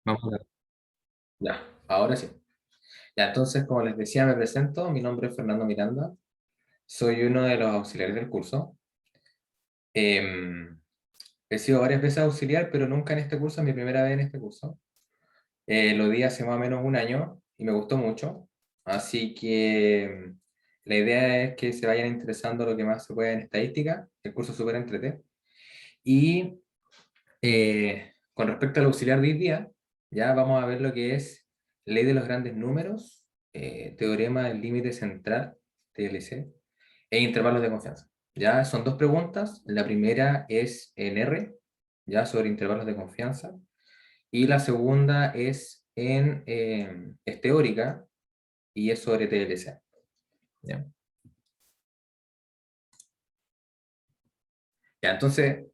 Vamos a ver. Ya, ahora sí. Ya, entonces, como les decía, me presento. Mi nombre es Fernando Miranda. Soy uno de los auxiliares del curso. Em, He sido varias veces auxiliar, pero nunca en este curso, es mi primera vez en este curso. Lo di hace más o menos un año y me gustó mucho. Así que la idea es que se vayan interesando lo que más se pueda en estadística. El curso es súper entretenido. Y con respecto al auxiliar de hoy día, ya vamos a ver lo que es ley de los grandes números, teorema del límite central, TLC, e intervalos de confianza. Ya son dos preguntas. La primera es en R, ya sobre intervalos de confianza, y la segunda es teórica y es sobre TLC. ¿Ya? Ya, entonces,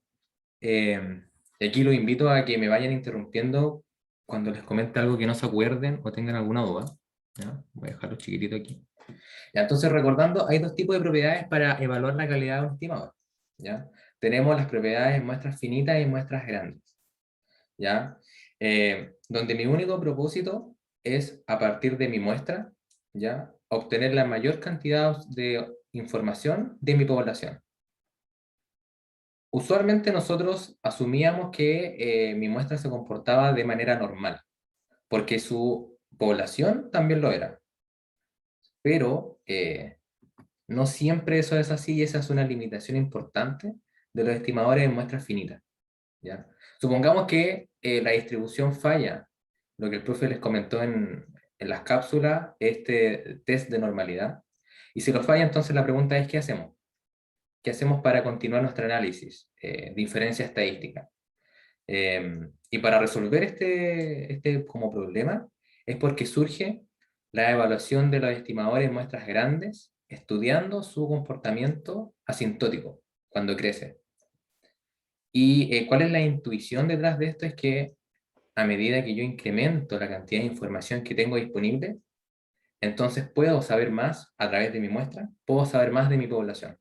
Eh, aquí los invito a que me vayan interrumpiendo cuando les comente algo que no se acuerden o tengan alguna duda. ¿Ya? Voy a dejarlo chiquitito aquí. Ya, entonces, recordando, hay dos tipos de propiedades para evaluar la calidad de un estimador. ¿Ya? Tenemos las propiedades en muestras finitas y en muestras grandes. ¿Ya? Donde mi único propósito es, a partir de mi muestra, ¿ya? Obtener la mayor cantidad de información de mi población. Usualmente nosotros asumíamos que mi muestra se comportaba de manera normal, porque su población también lo era, pero no siempre eso es así y esa es una limitación importante de los estimadores en muestras finitas, ¿ya? Supongamos que la distribución falla, lo que el profe les comentó en las cápsulas, este test de normalidad, y si lo falla, entonces la pregunta es, ¿qué hacemos? ¿Qué hacemos para continuar nuestro análisis de inferencia estadística? Y para resolver este como problema es porque surge la evaluación de los estimadores en muestras grandes, estudiando su comportamiento asintótico cuando crece. ¿Y cuál es la intuición detrás de esto? Es que a medida que yo incremento la cantidad de información que tengo disponible, entonces puedo saber más a través de mi muestra, puedo saber más de mi población.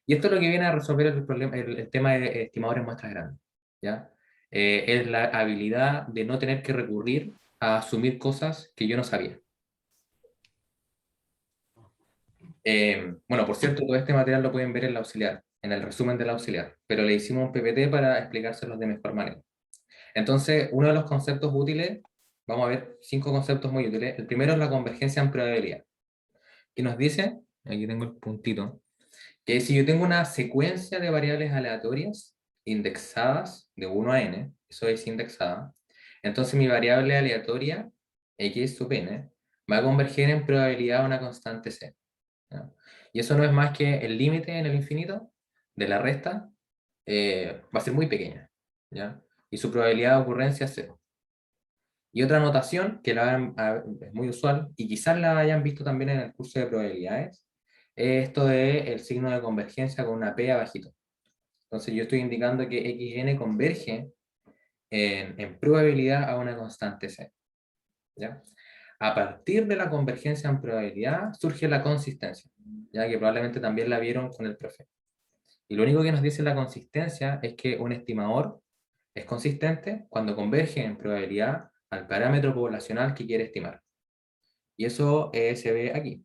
Y esto es lo que viene a resolver el problema, el tema de estimadores en muestras grandes, ¿ya? Es la habilidad de no tener que recurrir a asumir cosas que yo no sabía. Bueno, por cierto, todo este material lo pueden ver en la auxiliar, en el resumen de la auxiliar, pero le hicimos un PPT para explicárselos de mejor manera. Entonces, uno de los conceptos útiles, vamos a ver 5 conceptos muy útiles. El primero es la convergencia en probabilidad, que nos dice, aquí tengo el puntito, que si yo tengo una secuencia de variables aleatorias indexadas de 1 a n, eso es indexada, entonces mi variable aleatoria, x sub n, va a converger en probabilidad a una constante c. ¿Ya? Y eso no es más que el límite en el infinito de la resta, va a ser muy pequeña, ¿ya? Y su probabilidad de ocurrencia es cero. Y otra notación que es muy usual, y quizás la hayan visto también en el curso de probabilidades, es esto de el signo de convergencia con una P abajito. Entonces yo estoy indicando que xn converge en probabilidad a una constante C. ¿Ya? A partir de la convergencia en probabilidad surge la consistencia, ya que probablemente también la vieron con el profe. Y lo único que nos dice la consistencia es que un estimador es consistente cuando converge en probabilidad al parámetro poblacional que quiere estimar. Y eso se ve aquí.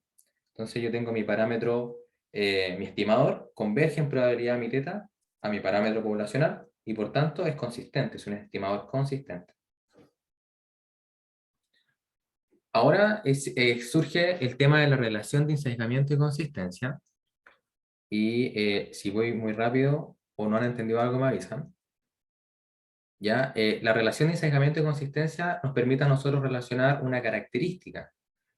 Entonces yo tengo mi parámetro, mi estimador, converge en probabilidad mi teta a mi parámetro poblacional y por tanto es consistente, es un estimador consistente. Ahora surge el tema de la relación de ensayamiento y consistencia. Y si voy muy rápido o no han entendido algo, me avisan. ¿Ya? La relación de ensayamiento y consistencia nos permite a nosotros relacionar una característica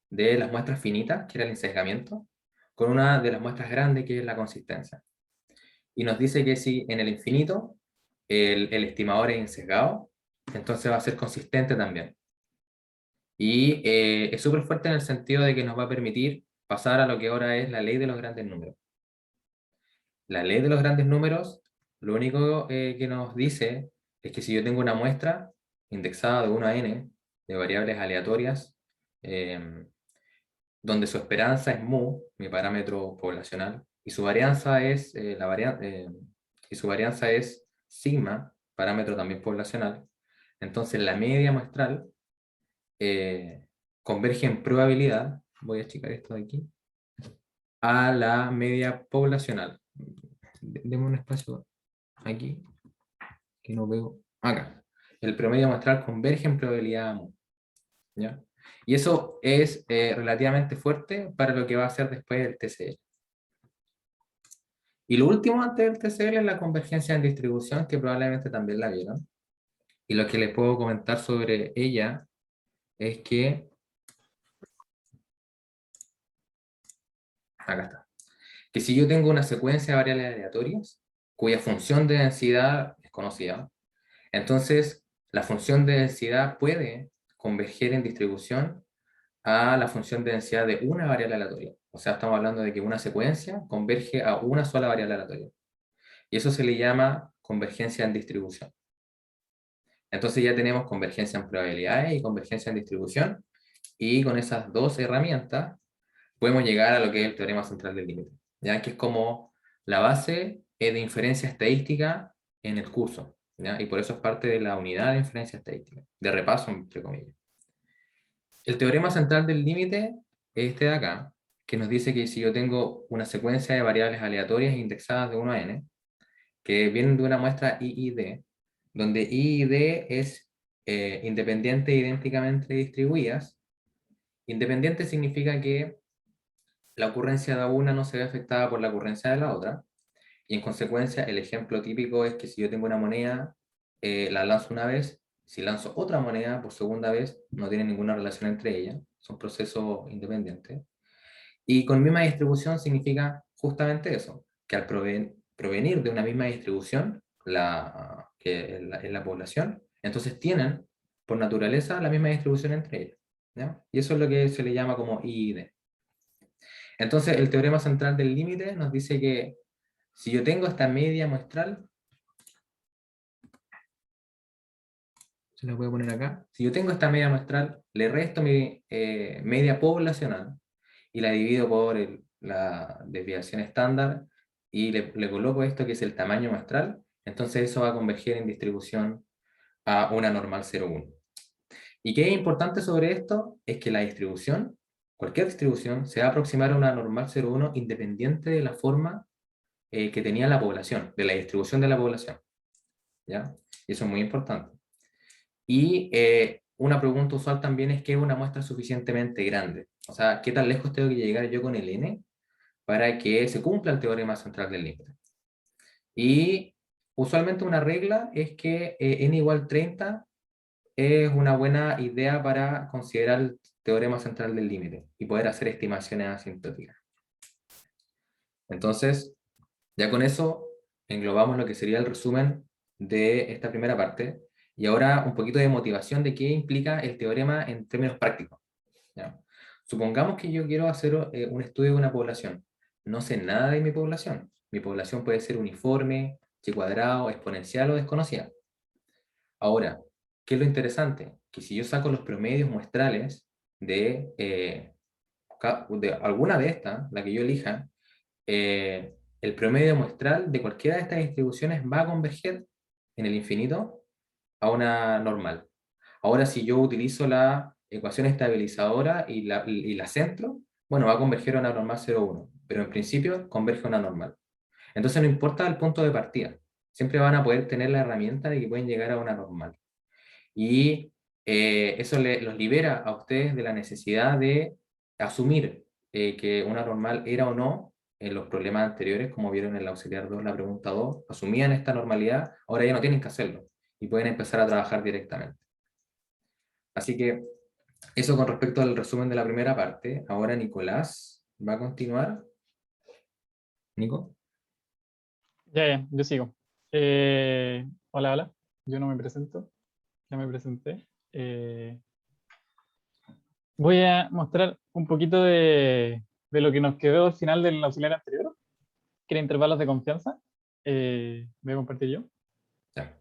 de las muestras finitas, que era el ensayamiento, con una de las muestras grandes, que es la consistencia. Y nos dice que si en el infinito el estimador es insesgado, entonces va a ser consistente también. Y es súper fuerte en el sentido de que nos va a permitir pasar a lo que ahora es la ley de los grandes números. La ley de los grandes números, lo único que nos dice es que si yo tengo una muestra indexada de 1 a n de variables aleatorias, eh, donde su esperanza es mu, mi parámetro poblacional, y su varianza es y su varianza es sigma, parámetro también poblacional. Entonces la media muestral converge en probabilidad, voy a achicar esto de aquí, a la media poblacional. Demos un espacio aquí, que no veo, acá. El promedio muestral converge en probabilidad mu, ¿ya? Y eso es relativamente fuerte para lo que va a ser después el TCL. Y lo último antes del TCL es la convergencia en distribución, que probablemente también la vieron. Y lo que les puedo comentar sobre ella es que, acá está, que si yo tengo una secuencia de variables aleatorias, cuya función de densidad es conocida, entonces la función de densidad puede converger en distribución a la función de densidad de una variable aleatoria. O sea, estamos hablando de que una secuencia converge a una sola variable aleatoria. Y eso se le llama convergencia en distribución. Entonces ya tenemos convergencia en probabilidades y convergencia en distribución. Y con esas dos herramientas podemos llegar a lo que es el teorema central del límite, ¿ya? Que es como la base de inferencia estadística en el curso, ¿ya? Y por eso es parte de la unidad de inferencia estadística, de repaso, entre comillas. El teorema central del límite es este de acá, que nos dice que si yo tengo una secuencia de variables aleatorias indexadas de 1 a n, que vienen de una muestra I y D, donde I y D es independiente e idénticamente distribuidas. Independiente significa que la ocurrencia de una no se ve afectada por la ocurrencia de la otra, y en consecuencia el ejemplo típico es que si yo tengo una moneda, la lanzo una vez, si lanzo otra moneda por segunda vez, no tiene ninguna relación entre ellas, son procesos independientes. Y con misma distribución significa justamente eso, que al provenir de una misma distribución, que es la población, entonces tienen por naturaleza la misma distribución entre ellas, ¿ya? Y eso es lo que se le llama como I y D. Entonces, el teorema central del límite nos dice que si yo tengo esta media muestral, se la voy a poner acá, si yo tengo esta media muestral, le resto mi media poblacional y la divido por la desviación estándar y le coloco esto que es el tamaño muestral, entonces eso va a converger en distribución a una normal 0,1. ¿Y qué es importante sobre esto? Es que la distribución, cualquier distribución, se va a aproximar a una normal 0,1 independiente de la forma que tenía la población, de la distribución de la población, ¿ya? Y eso es muy importante. Y una pregunta usual también es ¿qué es una muestra suficientemente grande? O sea, ¿qué tan lejos tengo que llegar yo con el n para que se cumpla el teorema central del límite? Y usualmente una regla es que n igual 30 es una buena idea para considerar el teorema central del límite y poder hacer estimaciones asintóticas. Entonces, ya con eso englobamos lo que sería el resumen de esta primera parte y ahora un poquito de motivación de qué implica el teorema en términos prácticos, ¿ya? Supongamos que yo quiero hacer un estudio de una población. No sé nada de mi población. Mi población puede ser uniforme, chi cuadrado, exponencial o desconocida. Ahora, ¿qué es lo interesante? Que si yo saco los promedios muestrales de alguna de estas, la que yo elija, el promedio muestral de cualquiera de estas distribuciones va a converger en el infinito a una normal. Ahora, si yo utilizo la ecuación estabilizadora y la centro, bueno, va a converger a una normal 0,1, pero en principio converge a una normal. Entonces no importa el punto de partida, siempre van a poder tener la herramienta de que pueden llegar a una normal. Y eso los libera a ustedes de la necesidad de asumir que una normal era o no en los problemas anteriores, como vieron en el auxiliar 2, la pregunta 2, asumían esta normalidad, ahora ya no tienen que hacerlo y pueden empezar a trabajar directamente. Así que eso con respecto al resumen de la primera parte. Ahora Nicolás va a continuar. Nico. Ya, yo sigo. Hola, hola. Yo no me presento, ya me presenté. Voy a mostrar un poquito de lo que nos quedó al final del auxiliar anterior, que era intervalos de confianza. Voy a compartir yo. Ya.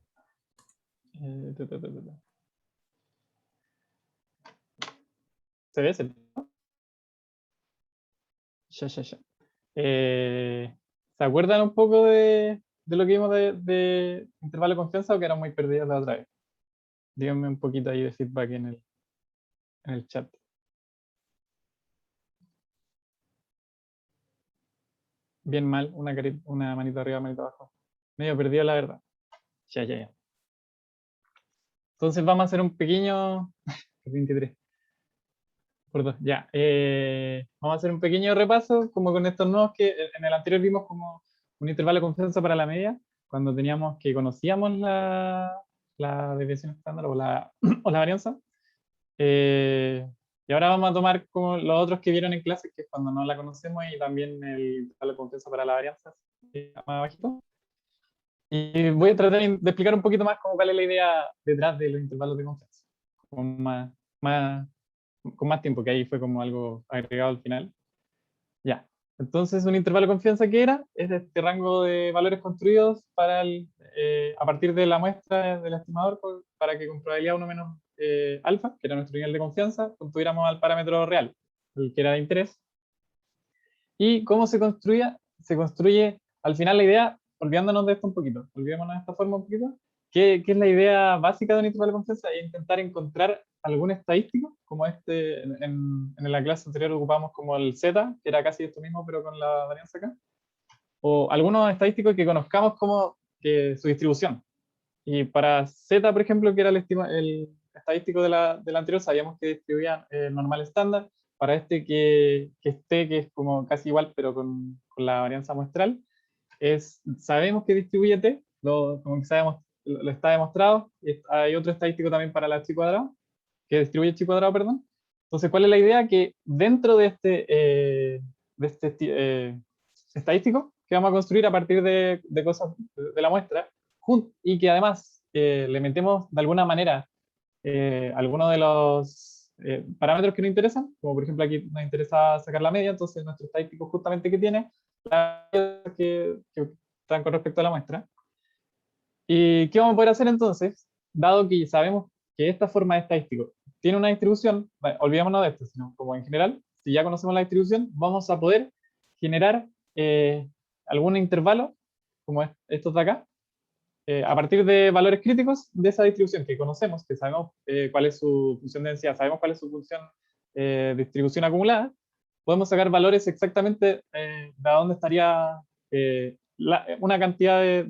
Ta, ta, ta, ta, ta. ¿Se ve? Ya, ya, ya. ¿Se acuerdan un poco de lo que vimos de intervalo de confianza o que eran muy perdidos la otra vez? Díganme un poquito ahí de feedback en el chat. Bien mal, una manito arriba, manito abajo. Medio perdido, la verdad. Ya. Entonces vamos a hacer un pequeño... 23. Por dos, ya. Vamos a hacer un pequeño repaso, como con estos nuevos que en el anterior vimos como un intervalo de confianza para la media, cuando teníamos que conocíamos la desviación estándar o o la varianza. Y ahora vamos a tomar como los otros que vieron en clase, que es cuando no la conocemos, y también el intervalo de confianza para la varianza, más abajito. Y voy a tratar de explicar un poquito más como cuál es la idea detrás de los intervalos de confianza, más, con más tiempo, que ahí fue como algo agregado al final. Ya. Entonces, un intervalo de confianza, ¿qué era? Es este rango de valores construidos a partir de la muestra del estimador para que con probabilidad 1 menos alfa, que era nuestro nivel de confianza, obtuviéramos al parámetro real, el que era de interés. ¿Y cómo se construía? Se construye, al final la idea, olvidándonos de esto un poquito, olvidémonos de esta forma un poquito, ¿qué es la idea básica de un intervalo de confianza? Es intentar encontrar algún estadístico, como en la clase anterior ocupamos como el Z, que era casi esto mismo, pero con la varianza acá, o algunos estadísticos que conozcamos como que su distribución. Y para Z, por ejemplo, que era el estadístico de la anterior, sabíamos que distribuían normal estándar. Para este que es como casi igual, pero con la varianza muestral, sabemos que distribuye T, como que sabemos, lo está demostrado. Hay otro estadístico también para la chi cuadrado, que distribuye chi cuadrado, perdón. Entonces, ¿cuál es la idea? Que dentro de este estadístico que vamos a construir a partir de cosas de la muestra, y que además le metemos de alguna manera algunos de los parámetros que nos interesan, como por ejemplo aquí nos interesa sacar la media, entonces nuestro estadístico justamente que tiene la media que están con respecto a la muestra. ¿Y qué vamos a poder hacer entonces? Dado que sabemos que esta forma de estadístico tiene una distribución, bueno, olvidémonos de esto, sino como en general, si ya conocemos la distribución, vamos a poder generar algún intervalo, como estos de acá, a partir de valores críticos de esa distribución que conocemos, que sabemos cuál es su función de densidad, sabemos cuál es su función distribución acumulada, podemos sacar valores exactamente de dónde estaría una cantidad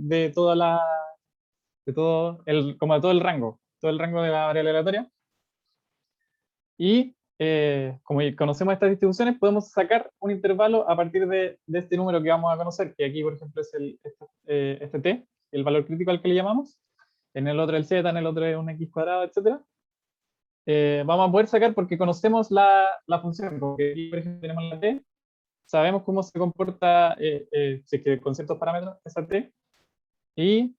como de todo el rango de la variable aleatoria. Y como conocemos estas distribuciones, podemos sacar un intervalo a partir de este número que vamos a conocer, que aquí, por ejemplo, es este t, el valor crítico al que le llamamos. En el otro el z, en el otro es un x cuadrado, etc. Vamos a poder sacar porque conocemos la función, porque aquí, por ejemplo, tenemos la t, sabemos cómo se comporta, si es que con ciertos parámetros, esa t, y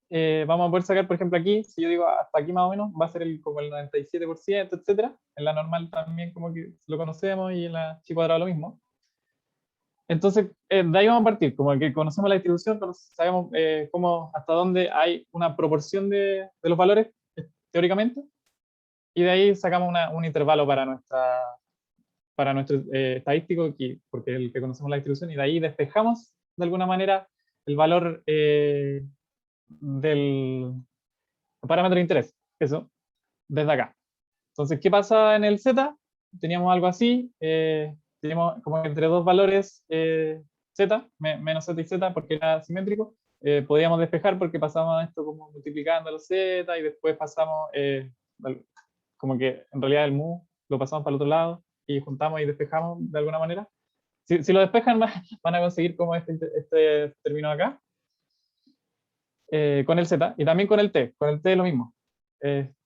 vamos a poder sacar, por ejemplo, aquí, si yo digo hasta aquí más o menos, va a ser como el 97%, etcétera. En la normal también como que lo conocemos y en la chi cuadrado lo mismo. Entonces, de ahí vamos a partir, como que conocemos la distribución, sabemos hasta dónde hay una proporción de los valores, teóricamente, y de ahí sacamos un intervalo para nuestro estadístico, porque es el que conocemos la distribución, y de ahí despejamos de alguna manera el valor del parámetro de interés, eso, desde acá. Entonces, ¿qué pasa en el Z? Teníamos algo así, teníamos como entre dos valores Z, menos Z y Z, porque era simétrico, podíamos despejar porque pasamos esto como multiplicando los Z y después pasamos, como que en realidad el mu lo pasamos para el otro lado y juntamos y despejamos de alguna manera. Si lo despejan, van a conseguir como este término acá, con el Z y también con el T. Con el T es lo mismo.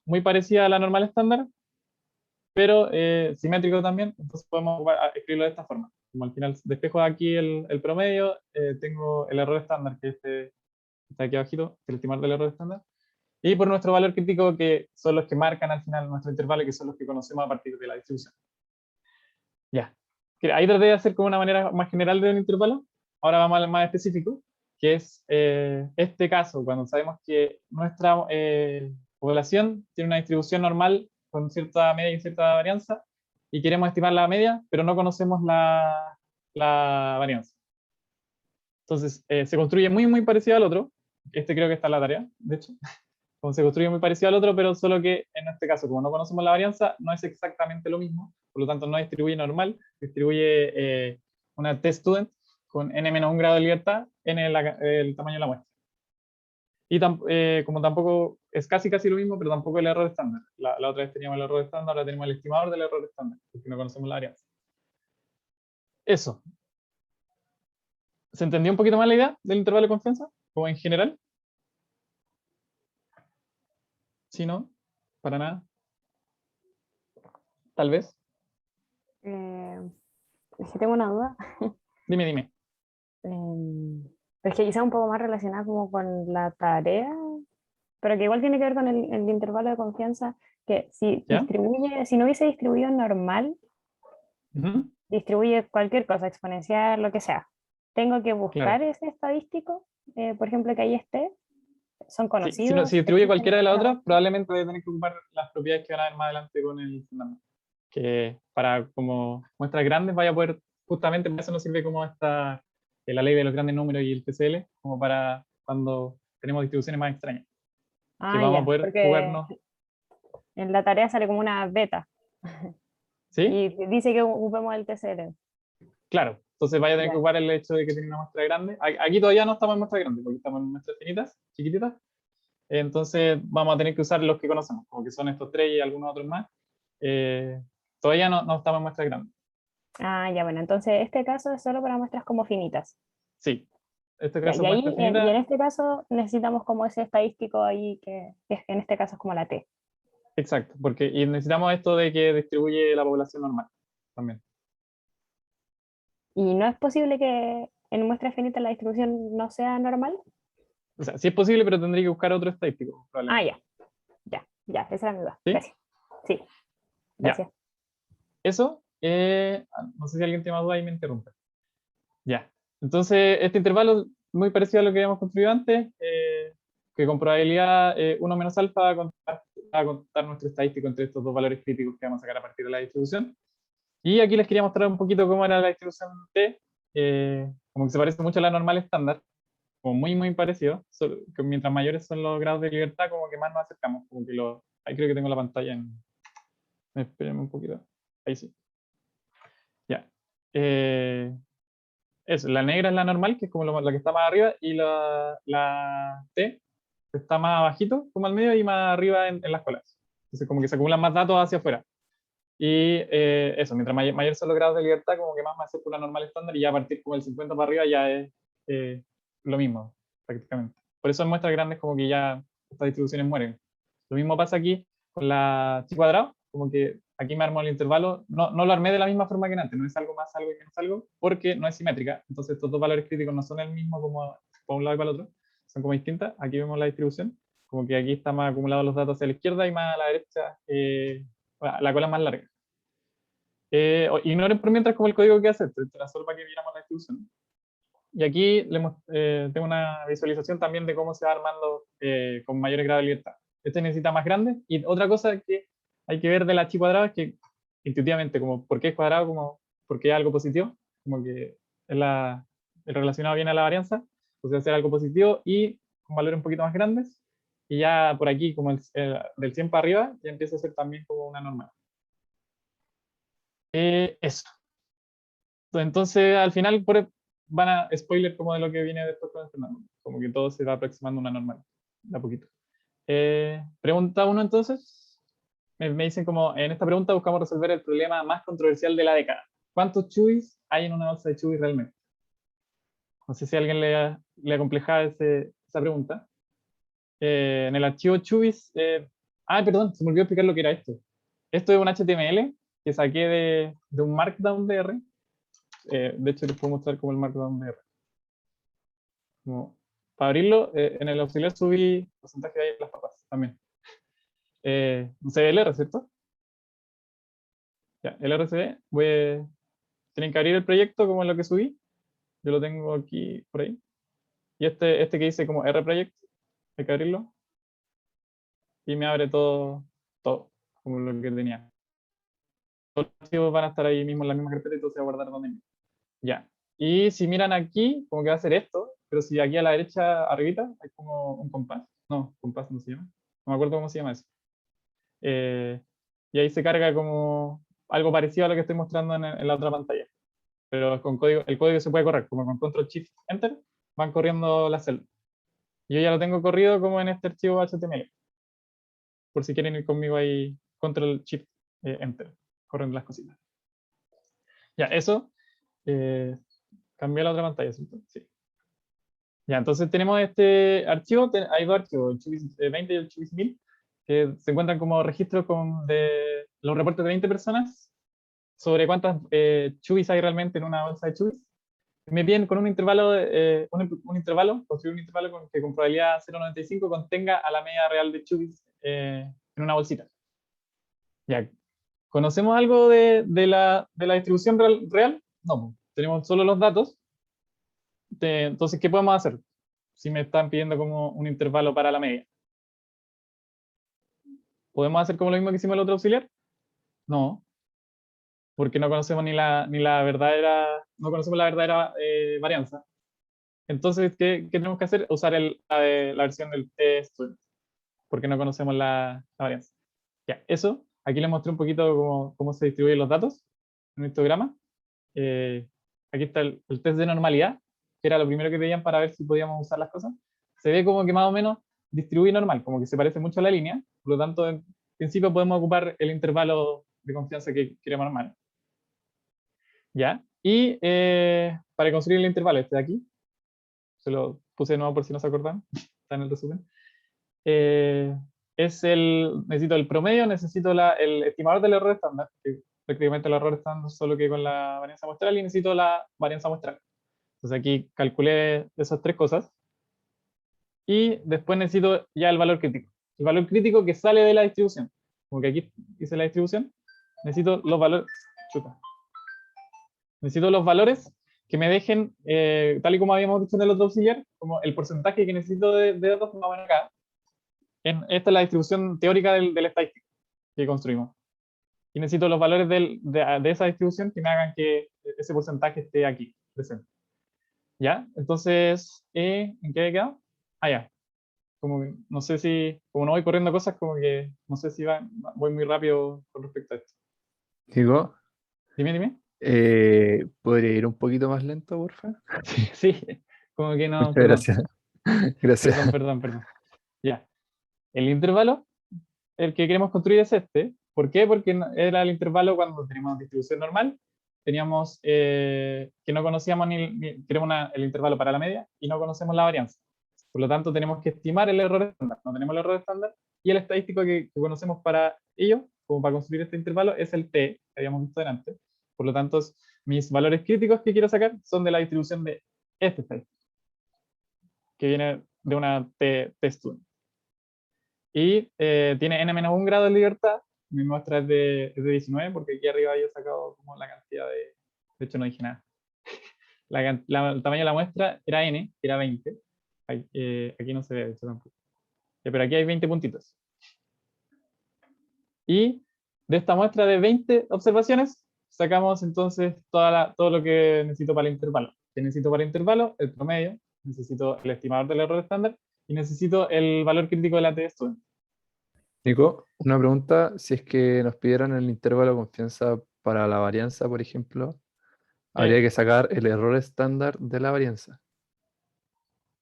Muy parecida a la normal estándar, pero simétrico también, entonces podemos escribirlo de esta forma. Como al final despejo aquí el promedio, tengo el error estándar, que está aquí abajito, el estimar del error estándar, y por nuestro valor crítico, que son los que marcan al final nuestro intervalo y que son los que conocemos a partir de la distribución. Ya. Ahí traté de hacer como una manera más general de un intervalo. Ahora vamos al más específico, que es este caso, cuando sabemos que nuestra población tiene una distribución normal con cierta media y cierta varianza, y queremos estimar la media, pero no conocemos la varianza. Entonces, se construye muy, muy parecido al otro. Este creo que está en la tarea, de hecho. como se construye muy parecido al otro, pero solo que en este caso, como no conocemos la varianza, no es exactamente lo mismo, por lo tanto no distribuye normal, distribuye una t-student con n-1 grado de libertad en el tamaño de la muestra. Y como tampoco es casi lo mismo, pero tampoco el error estándar. La otra vez teníamos el error estándar, ahora tenemos el estimador del error estándar, porque no conocemos la varianza. Eso. ¿Se entendió un poquito más la idea del intervalo de confianza? Como en general. ¿Sí, no? Para nada. Tal vez. Eh, es que tengo una duda. Dime. Es que quizá un poco más relacionada como con la tarea, pero que igual tiene que ver con el intervalo de confianza, que ¿Ya? si no hubiese distribuido normal, Ujú. distribuye cualquier cosa, exponencial, lo que sea. Tengo que Claro. buscar ese estadístico, por ejemplo, que ahí esté. ¿Son Sí, si, no, si conocidos? distribuye ¿Existen cualquiera en de las alguna otras, muestra? probablemente voy a tener que ocupar las propiedades que van a ver más adelante con el fundamento. Que para como muestras grandes vaya a poder, justamente para eso nos sirve como la ley de los grandes números y el TCL, como para cuando tenemos distribuciones más extrañas, que Ah, vamos a ya, poder porque jugarnos. en la tarea sale como una beta ¿Sí? y dice que ocupemos el TCL. Claro. Entonces vaya a tener que Ya. ocupar el hecho de que tiene una muestra grande. Aquí todavía no estamos en muestras grandes, porque estamos en muestras finitas, chiquititas. Entonces vamos a tener que usar los que conocemos, como que son estos tres y algunos otros más. Eh, Todavía no estamos en muestras grandes. Ah, ya, bueno, entonces este caso es solo para muestras como finitas. Sí. Este Ya, caso es muestra y en finita. este caso necesitamos como ese estadístico ahí que en este caso es como la T. Exacto, porque y necesitamos esto de que distribuye la población normal también. Y no es posible que en muestras finitas la distribución no sea normal. O sea, sí es posible, pero tendría que buscar otro estadístico, Ah, probablemente. ya, esa era mi duda. ¿Sí? Gracias. Sí, Ya. gracias. Eso, no sé si alguien tiene más dudas y me interrumpe. Ya. Entonces, este intervalo es muy parecido a lo que habíamos construido antes, que con probabilidad 1 menos alfa va a contar nuestro estadístico entre estos dos valores críticos que vamos a sacar a partir de la distribución. Y aquí les quería mostrar un poquito cómo era la distribución T, como que se parece mucho a la normal estándar, como muy parecido, solo que mientras mayores son los grados de libertad, como que más nos acercamos, como que ahí creo que tengo la pantalla en, espérenme un poquito, ahí sí, ya. Eso, la negra es la normal, que es como la que está más arriba, y la T está más abajito, como al medio, y más arriba en las colas. Entonces como que se acumulan más datos hacia afuera. Y eso, mientras mayor son los grados de libertad, como que más me acerco a la normal estándar, y ya a partir como el 50 para arriba ya es lo mismo, prácticamente. Por eso en muestras grandes como que ya estas distribuciones mueren. Lo mismo pasa aquí con la chi cuadrado, como que aquí me armo el intervalo, no lo armé de la misma forma que antes, no es algo más algo y menos algo, porque no es simétrica. Entonces estos dos valores críticos no son el mismo como para un lado y para el otro, son como distintas. Aquí vemos la distribución, como que aquí están más acumulados los datos hacia la izquierda y más a la derecha, la cola más larga. Ignoren por mientras como el código que hace, esto era solo para que viéramos la distribución. Y aquí tengo una visualización también de cómo se va armando con mayores grados de libertad. Este necesita más grande. Y otra cosa que hay que ver de la chi cuadrada es que intuitivamente, como por qué es cuadrado, como por qué es algo positivo, como que el relacionado viene a la varianza, entonces hacer algo positivo y con valores un poquito más grandes. Y ya por aquí, como del 100 para arriba, ya empieza a ser también como una normal. Eso. Entonces, al final, van a spoiler como de lo que viene después con el Fernando. Como que todo se va aproximando a una normal, de a poquito. Pregunta uno entonces. Me dicen como, en esta pregunta buscamos resolver el problema más controversial de la década. ¿Cuántos chubis hay en una bolsa de chubis realmente? No sé si a alguien le acompleja esa pregunta. En el archivo chubis, perdón, se me olvidó explicar lo que era esto. Esto es un HTML que saqué de un Markdown de R. De hecho, les puedo mostrar como el Markdown de R. Como, para abrirlo, en el auxiliar subí porcentaje de las papas también. No sé, el R, ¿cierto? Ya, el RCD, tienen que abrir el proyecto como en lo que subí. Yo lo tengo aquí, por ahí. Y este que dice como R project, hay que abrirlo. Y me abre todo, como lo que tenía. Todos los archivos van a estar ahí mismo en la misma carpeta y todo se va a guardar donde mismo. Ya. Y si miran aquí, como que va a ser esto, pero si aquí a la derecha, arribita, hay como un compás. No, compás no se llama. no me acuerdo cómo se llama eso. Y ahí se carga como algo parecido a lo que estoy mostrando en la otra pantalla. Pero con código, el código se puede correr, como con Control Shift Enter, van corriendo las celdas. Yo ya lo tengo corrido como en este archivo HTML. Por si quieren ir conmigo ahí, Control Shift Enter, corriendo las cositas. Ya, eso. Cambié la otra pantalla, ¿cierto? Sí. Ya, entonces tenemos este archivo, hay dos archivos, el Chubis 20 y el Chubis 1000, que se encuentran como registros de los reportes de 20 personas sobre cuántas chubis hay realmente en una bolsa de chubis. Me piden con un intervalo, construir un intervalo que con probabilidad 0,95 contenga a la media real de chubis en una bolsita. Ya, ¿conocemos algo de la distribución real? No, tenemos solo los datos. Entonces, ¿qué podemos hacer? Si me están pidiendo como un intervalo para la media. ¿Podemos hacer como lo mismo que hicimos el otro auxiliar? No, porque no conocemos ni la verdadera, no conocemos la verdadera varianza. Entonces, ¿qué tenemos que hacer? Usar la versión del t-student, porque no conocemos la varianza. Ya, eso, aquí les mostré un poquito cómo se distribuyen los datos en un histograma. Aquí está el test de normalidad, que era lo primero que pedían para ver si podíamos usar las cosas. Se ve como que más o menos distribuye normal, como que se parece mucho a la línea, por lo tanto, en principio podemos ocupar el intervalo de confianza que queremos armar. ¿Ya? Y para construir el intervalo, este de aquí, se lo puse de nuevo por si no se acordan, está en el resumen. Necesito el promedio, necesito el estimador del error estándar, que prácticamente el error estándar solo que con la varianza muestral, y necesito la varianza muestral. Entonces aquí calculé esas tres cosas. Y después necesito ya el valor crítico. El valor crítico que sale de la distribución. Como que aquí hice la distribución. Necesito los valores. Necesito los valores que me dejen, tal y como habíamos dicho en el otro auxiliar, como el porcentaje que necesito de datos más o menos acá. Esta es la distribución teórica del estadístico que construimos. Y necesito los valores de esa distribución que me hagan que ese porcentaje esté aquí, presente. ¿Ya? Entonces, ¿en qué he quedado? Ah, ya. Como que no sé si, como no voy corriendo cosas, como que no sé si voy muy rápido con respecto a esto. Digo, Dime. ¿podría ir un poquito más lento, porfa? Sí, como que no, Muchas perdón. gracias. Gracias. Perdón. Ya. El intervalo, el que queremos construir es este. ¿Por qué? Porque era el intervalo cuando teníamos distribución normal, teníamos que no conocíamos queremos el intervalo para la media y no conocemos la varianza. Por lo tanto, tenemos que estimar el error estándar. No tenemos el error estándar y el estadístico que conocemos para ello, como para construir este intervalo, es el t, que habíamos visto delante. Por lo tanto, mis valores críticos que quiero sacar son de la distribución de este estadístico, que viene de una t-student. Y tiene n-1 grado de libertad. Mi muestra es de 19, porque aquí arriba yo he sacado como la cantidad de... De hecho, no dije nada. El tamaño de la muestra era n, que era 20. Aquí no se ve, de hecho tampoco. Pero aquí hay 20 puntitos. Y de esta muestra de 20 observaciones, sacamos entonces todo lo que necesito para el intervalo. ¿Qué necesito para el intervalo? El promedio, necesito el estimador del error estándar y necesito el valor crítico de la t-student. Nico, una pregunta, si es que nos pidieran el intervalo de confianza para la varianza, por ejemplo, habría que sacar el error estándar de la varianza.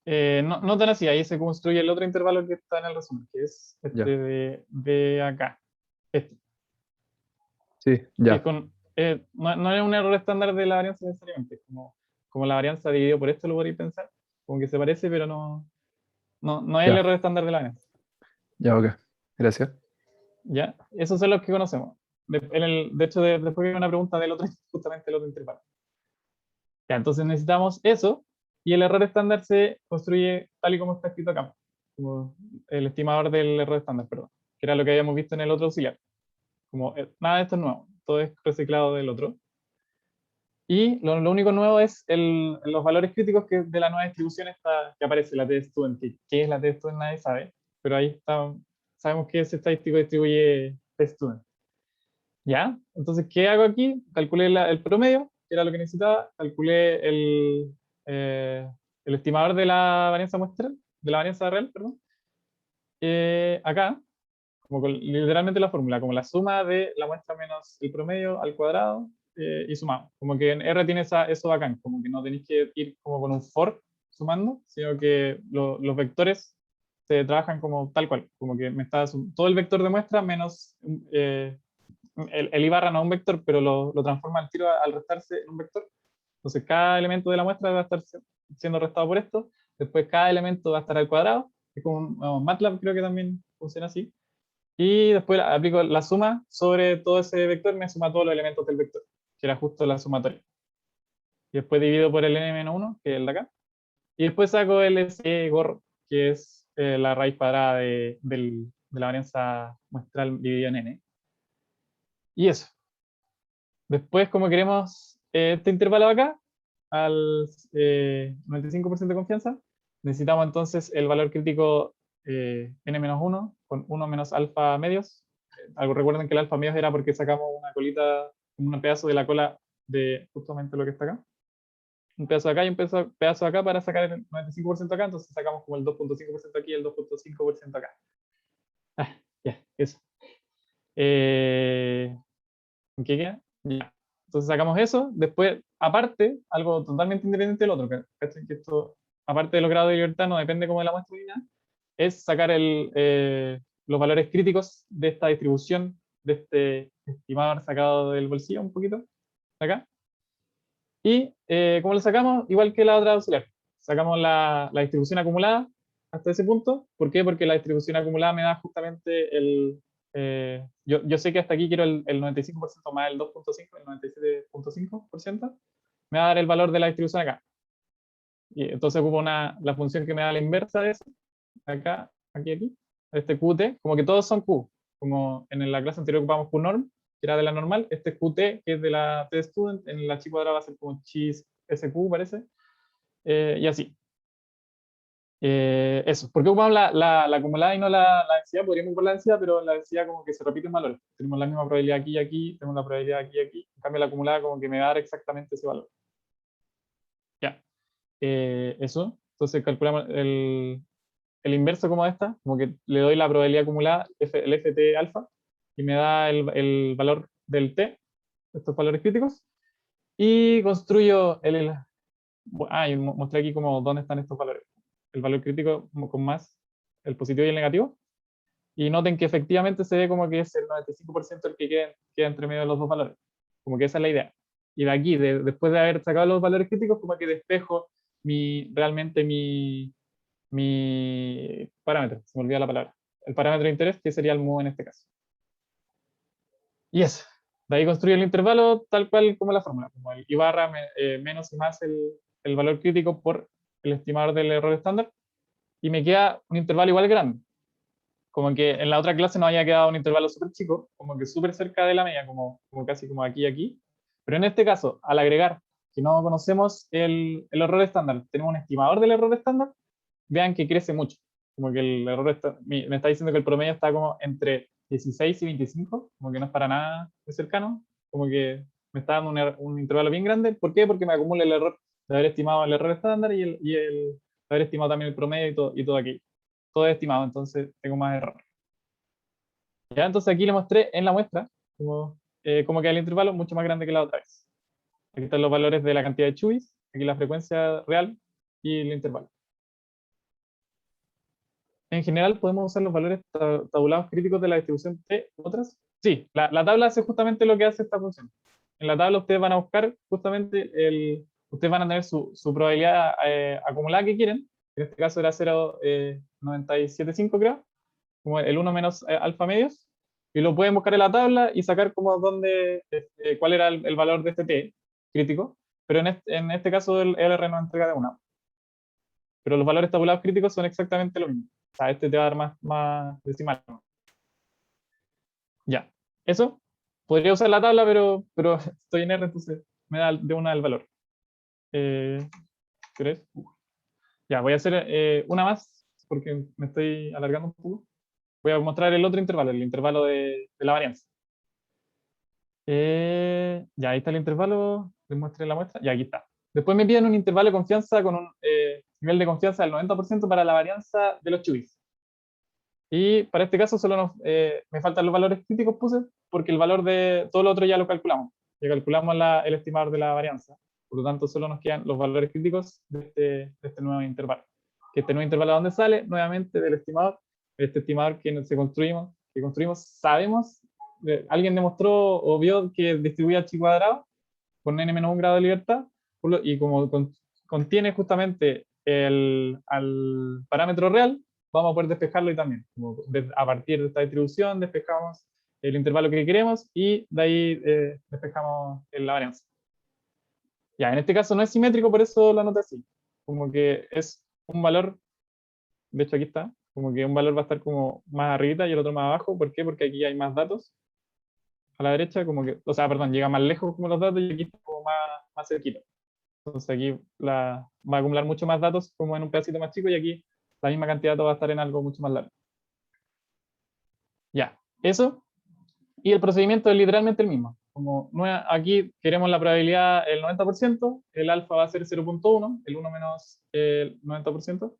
No tan así, ahí se construye el otro intervalo que está en el resumen, que es Ya. de acá. Este. Sí, ya. No es un error estándar de la varianza necesariamente, como la varianza dividido por esto lo podréis pensar, como que se parece, pero no es el Ya. error estándar de la varianza. Ya, ok. Gracias. ¿Ya? Esos son los que conocemos. De hecho, después viene una pregunta del otro, justamente el otro intervalo. Ya, entonces necesitamos eso, y el error estándar se construye tal y como está escrito acá, como el estimador del error estándar, perdón, que era lo que habíamos visto en el otro auxiliar. Como nada de esto es nuevo, todo es reciclado del otro. Y lo único nuevo es los valores críticos que de la nueva distribución que aparece, la t-student. ¿Qué es la t-student? Nadie sabe, pero ahí está, sabemos que ese estadístico distribuye t-student. ¿Ya? Entonces, ¿qué hago aquí? Calculé el promedio, que era lo que necesitaba, calculé el estimador de la varianza muestral, de la varianza real, perdón, acá, como literalmente la fórmula, como la suma de la muestra menos el promedio al cuadrado y sumado. Como que en R tiene eso bacán, como que no tenéis que ir como con un for sumando, sino que los vectores se trabajan como tal cual, como que me está todo el vector de muestra menos el i barra no es un vector, pero lo transforma al tiro al restarse en un vector. Entonces cada elemento de la muestra va a estar siendo restado por esto, después cada elemento va a estar al cuadrado, es como MATLAB creo que también funciona así, y después aplico la suma sobre todo ese vector, me suma todos los elementos del vector, que era justo la sumatoria. Y después divido por el n-1, que es el de acá, y después saco el S gorro, que es la raíz cuadrada de la varianza muestral dividida en n. Y eso. Después, como queremos este intervalo de acá, al 95% de confianza, necesitamos entonces el valor crítico n-1 con 1 menos alfa medios. Algo recuerden que el alfa medios era porque sacamos una colita, un pedazo de la cola de justamente lo que está acá. Un pedazo de acá y un pedazo de acá para sacar el 95% acá, entonces sacamos como el 2.5% aquí y el 2.5% acá. Ya, eso. ¿En qué queda? Ya. Entonces sacamos eso. Después, aparte, algo totalmente independiente del otro, que esto, aparte de los grados de libertad, no depende como de la muestra ni nada, es sacar los valores críticos de esta distribución, de este estimador sacado del bolsillo un poquito, acá. Y ¿cómo lo sacamos? Igual que la otra auxiliar. Sacamos la distribución acumulada hasta ese punto. ¿Por qué? Porque la distribución acumulada me da justamente yo sé que hasta aquí quiero el 95% más el 2.5, el 97.5%. Me va a dar el valor de la distribución acá. Y entonces ocupo la función que me da la inversa de eso. Acá, aquí. Este QT, como que todos son Q. Como en la clase anterior ocupamos QNorm, que era de la normal. Este es QT, que es de la tstudent. En la chi cuadrada va a ser como chis SQ, parece. Y así. Eso. ¿Por qué ocupamos la acumulada y no la densidad? Podríamos ocupar la densidad, pero la densidad como que se repiten valores. Tenemos la misma probabilidad aquí y aquí, tenemos la probabilidad aquí y aquí. En cambio, la acumulada como que me va a dar exactamente ese valor. Ya. Eso. Entonces calculamos el inverso como esta, como que le doy la probabilidad acumulada, el ft alfa, y me da el valor del t, estos valores críticos, y construyo y mostré aquí como dónde están estos valores. El valor crítico con más el positivo y el negativo, y noten que efectivamente se ve como que es el 95% el que queda entre medio de los dos valores, como que esa es la idea. Y de aquí, después de haber sacado los valores críticos, como que despejo realmente mi parámetro, se me olvidó la palabra, el parámetro de interés, que sería el mu en este caso. Y eso, de ahí construyo el intervalo tal cual como la fórmula, como el i barra menos y más el valor crítico por el estimador del error estándar, y me queda un intervalo igual grande. Como que en la otra clase nos había quedado un intervalo súper chico, como que súper cerca de la media, como casi como aquí y aquí. Pero en este caso, al agregar que no conocemos el error estándar, tenemos un estimador del error estándar, vean que crece mucho. Como que el error me está diciendo que el promedio está como entre 16 y 25, como que no es para nada muy cercano, como que me está dando un intervalo bien grande. ¿Por qué? Porque me acumula el error de haber estimado el error estándar y el haber estimado también el promedio y todo aquí. Todo es estimado, entonces tengo más error. Ya, entonces aquí le mostré en la muestra como que el intervalo es mucho más grande que la otra vez. Aquí están los valores de la cantidad de chubis, aquí la frecuencia real y el intervalo. En general podemos usar los valores tabulados críticos de la distribución T otras. Sí, la tabla hace justamente lo que hace esta función. En la tabla ustedes van a buscar justamente ustedes van a tener su probabilidad acumulada que quieren. En este caso era 0,975 creo, como el 1 menos alfa medios. Y lo pueden buscar en la tabla y sacar como cuál era el valor de este T crítico. Pero en este caso el LR nos entrega de una. Pero los valores tabulados críticos son exactamente lo mismo. O sea, este te va a dar más decimal. Ya, eso. Podría usar la tabla, pero estoy en R, entonces me da de una el valor. ¿Crees? Ya, voy a hacer una más, porque me estoy alargando un poco. Voy a mostrar el otro intervalo, el intervalo de la varianza. Ya, ahí está el intervalo. Les muestre la muestra. Ya, aquí está. Después me piden un intervalo de confianza con un nivel de confianza del 90% para la varianza de los chubis. Y para este caso solo me faltan los valores críticos, puse, porque el valor de todo lo otro ya lo calculamos. Ya calculamos el estimador de la varianza. Por lo tanto, solo nos quedan los valores críticos de este nuevo intervalo. Que este nuevo intervalo, ¿de dónde sale? Nuevamente del estimador. Este estimador que construimos, sabemos, alguien demostró o vio que distribuye a chi cuadrado con n-1 grado de libertad, y como contiene justamente al parámetro real, vamos a poder despejarlo y también. A partir de esta distribución despejamos el intervalo que queremos y de ahí despejamos la varianza. Ya, en este caso no es simétrico, por eso lo anoté así. Como que es un valor, de hecho aquí está, como que un valor va a estar como más arriba y el otro más abajo. ¿Por qué? Porque aquí hay más datos a la derecha, como que, o sea, perdón, llega más lejos como los datos y aquí está como más cerquita. Entonces aquí va a acumular mucho más datos como en un pedacito más chico y aquí la misma cantidad de datos va a estar en algo mucho más largo. Ya, eso. Y el procedimiento es literalmente el mismo. Como aquí queremos la probabilidad el 90%, el alfa va a ser 0.1, el 1 menos el 90%.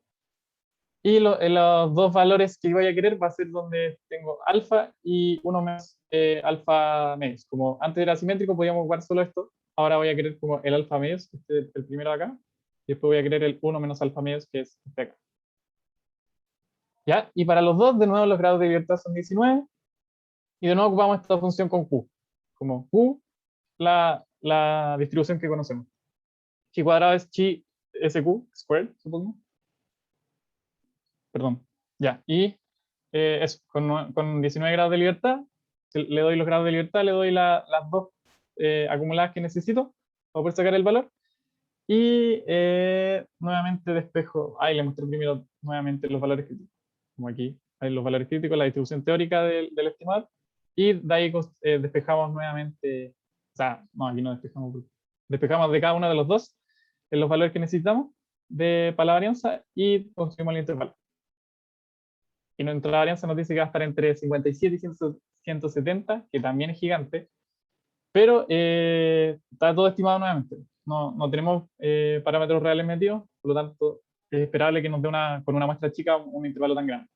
Y los dos valores que voy a querer va a ser donde tengo alfa y 1 menos alfa medios. Como antes era simétrico, podíamos jugar solo esto. Ahora voy a querer como el alfa medios, el primero de acá. Y después voy a querer el 1 menos alfa medios, que es este acá. ¿Ya? Y para los dos, de nuevo, los grados de libertad son 19. Y de nuevo ocupamos esta función con Q. Como Q, la distribución que conocemos. Chi cuadrado es chi SQ, squared, supongo. Perdón. Ya. Y eso, con 19 grados de libertad, le doy los grados de libertad, le doy las dos acumuladas que necesito para poder sacar el valor. Y nuevamente despejo, ahí le mostré primero nuevamente los valores críticos, como aquí, hay los valores críticos, la distribución teórica del estimador, y de ahí despejamos nuevamente, o sea, no, aquí no despejamos, despejamos de cada uno de los dos los valores que necesitamos para la varianza y construimos el intervalo. Y nuestra varianza nos dice que va a estar entre 57 y 170, que también es gigante, pero está todo estimado nuevamente. No tenemos parámetros reales metidos, por lo tanto es esperable que nos dé con una muestra chica un intervalo tan grande.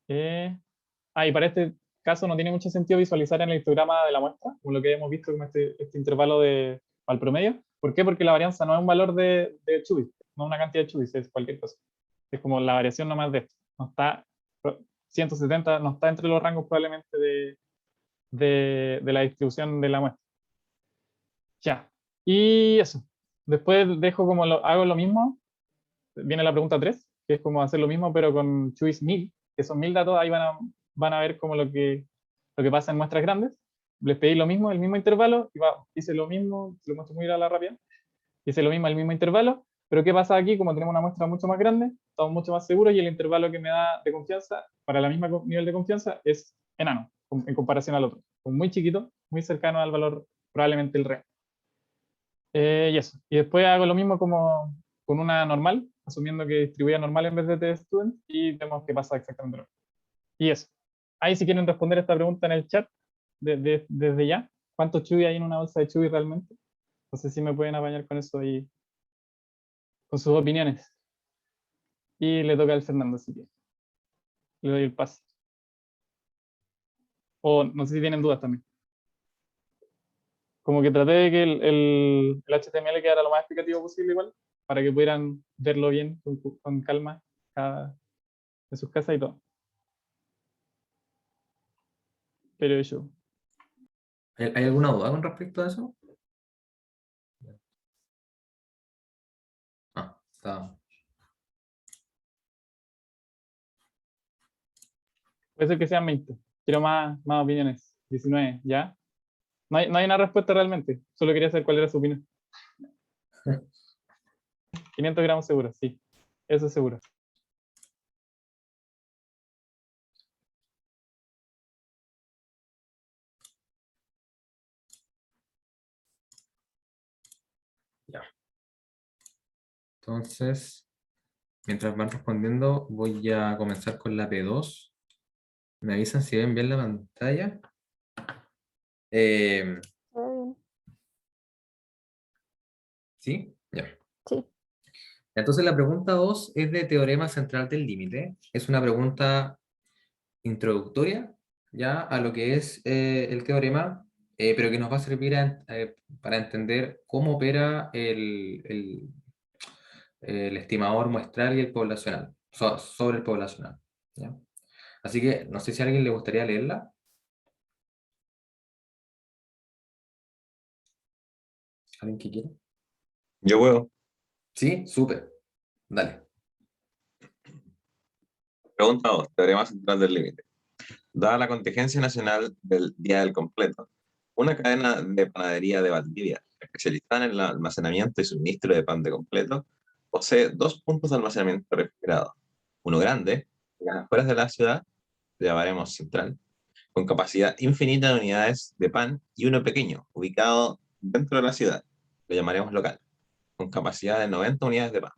Y para este caso no tiene mucho sentido visualizar en el histograma de la muestra, como lo que hemos visto como este intervalo al promedio. ¿Por qué? Porque la varianza no es un valor de Chubis, no es una cantidad de Chubis, es cualquier cosa. Es como la variación nomás de esto. No está 170, no está entre los rangos probablemente de la distribución de la muestra. Ya, y eso. Después dejo como hago lo mismo. Viene la pregunta 3, que es como hacer lo mismo, pero con Choice 1000, que son 1000 datos. Ahí van a ver como lo que pasa en muestras grandes. Les pedí lo mismo, el mismo intervalo, y hice lo mismo, se lo muestro muy a la rápida. Hice lo mismo, el mismo intervalo, pero ¿qué pasa aquí? Como tenemos una muestra mucho más grande, estamos mucho más seguros y el intervalo que me da de confianza, para el mismo nivel de confianza, es enano, en comparación al otro. Muy chiquito, muy cercano al valor, probablemente el real. Y eso. Y después hago lo mismo como con una normal, asumiendo que distribuya normal en vez de t-student, y vemos qué pasa exactamente lo mismo. Y eso. Ahí si quieren responder esta pregunta en el chat, desde ya, ¿cuánto chubi hay en una bolsa de chubi realmente? No sé si me pueden apañar con eso y con sus opiniones. Y le toca al Fernando, así que le doy el pase. O no sé si tienen dudas también. Como que traté de que el HTML quedara lo más explicativo posible igual, para que pudieran verlo bien, con calma, en sus casas y todo. Pero eso. ¿Hay alguna duda con respecto a eso? Ah, está. Puede ser que sean 20. Quiero más opiniones. 19, ¿ya? No hay una respuesta realmente. Solo quería saber cuál era su opinión. 500 gramos seguro, sí. Eso es seguro. Ya. Entonces, mientras van respondiendo, voy a comenzar con la P2. ¿Me avisan si ven bien la pantalla? Todo bien. ¿Sí? Ya. Sí. Entonces la pregunta 2 es de teorema central del límite. Es una pregunta introductoria ya a lo que es el teorema, pero que nos va a servir para entender cómo opera el estimador muestral y el poblacional, sobre el poblacional. ¿Ya? Así que no sé si a alguien le gustaría leerla. ¿Alguien que quiera? Yo puedo. Sí, súper. Dale. Pregunta 2. Teorema central del límite. Dada la contingencia nacional del Día del Completo, una cadena de panadería de Valdivia, especializada en el almacenamiento y suministro de pan de completo, posee 2 puntos de almacenamiento refrigerado. Uno grande, en las afueras de la ciudad, le llamaremos central, con capacidad infinita de unidades de pan, y uno pequeño, ubicado dentro de la ciudad, lo llamaremos local, con capacidad de 90 unidades de pan.